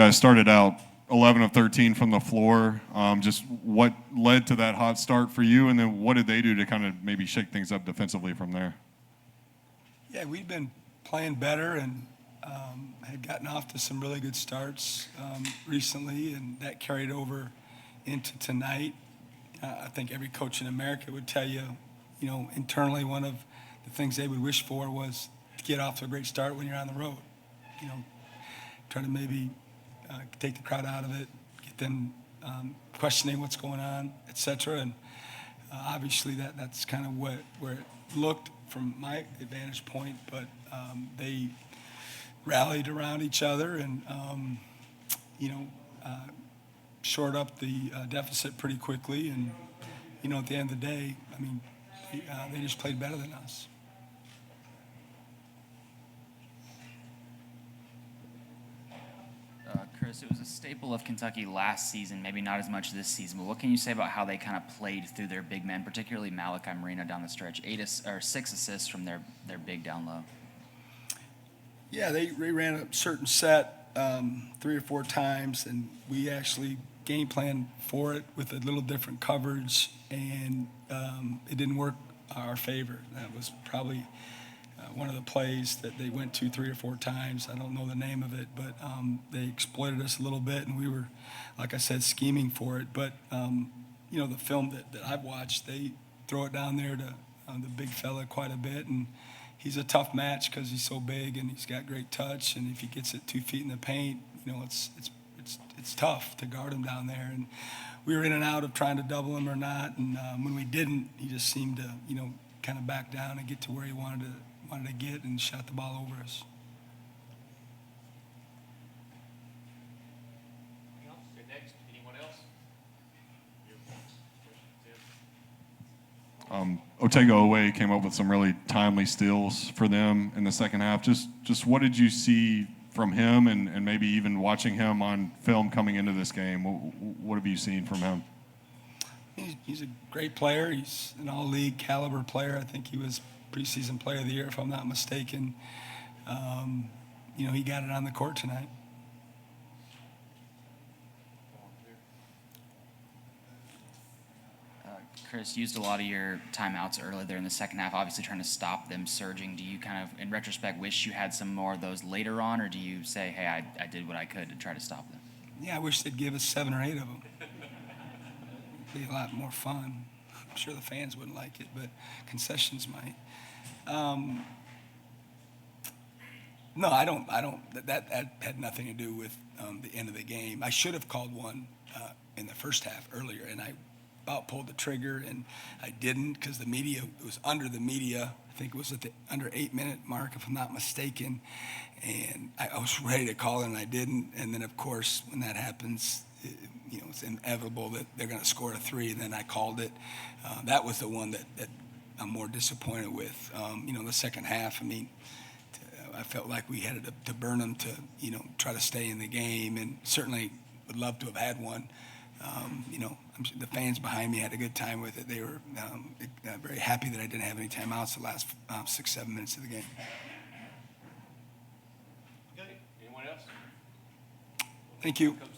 guys started out 11 of 13 from the floor. Just what led to that hot start for you, and then what did they do to kind of maybe shake things up defensively from there? Yeah, we've been playing better and had gotten off to some really good starts recently, and that carried over into tonight. I think every coach in America would tell you, internally one of the things they would wish for was to get off to a great start when you're on the road. Try to maybe take the crowd out of it, get them questioning what's going on, et cetera. And obviously that's kind of where it looked from my vantage point, but they rallied around each other and, shored up the deficit pretty quickly. And, at the end of the day, I mean, they just played better than us. Chris, it was a staple of Kentucky last season, maybe not as much this season, but what can you say about how they kind of played through their big men, particularly Malachi Marino down the stretch, 6 assists from their big down low? Yeah, they ran a certain set 3 or 4 times, and we actually game planned for it with a little different coverage, and it didn't work our favor. That was probably one of the plays that they went to 3 or 4 times. I don't know the name of it, but they exploited us a little bit, and we were, like I said, scheming for it. But, the film that I've watched, they throw it down there to the big fella quite a bit, and he's a tough match because he's so big and he's got great touch, and if he gets it 2 feet in the paint, it's tough to guard him down there. And we were in and out of trying to double him or not, and when we didn't, he just seemed to, kind of back down and get to where he wanted to get and shot the ball over us. Next, anyone else? Otego Oweh came up with some really timely steals for them in the second half. Just what did you see from him, and maybe even watching him on film coming into this game? What have you seen from him? He's a great player. He's an all-league caliber player. I think he was preseason player of the year, if I'm not mistaken. He got it on the court tonight. Chris, used a lot of your timeouts early there in the second half, obviously trying to stop them surging. Do you kind of, in retrospect, wish you had some more of those later on, or do you say, hey, I did what I could to try to stop them? Yeah, I wish they'd give us 7 or 8 of them. It'd be a lot more fun. I'm sure the fans wouldn't like it, but concessions might. No, I don't. That had nothing to do with the end of the game. I should have called one in the first half earlier, and I about pulled the trigger, and I didn't because the media, it was under the media. I think it was at the under 8-minute mark, if I'm not mistaken. And I was ready to call it, and I didn't. And then, of course, when that happens, it's inevitable that they're going to score a 3, and then I called it. That was the one that I'm more disappointed with. The second half, I felt like we had to burn them to, try to stay in the game, and certainly would love to have had one. I'm sure the fans behind me had a good time with it. They were very happy that I didn't have any timeouts the last 6-7 minutes of the game. Okay, anyone else? Thank you. Coach,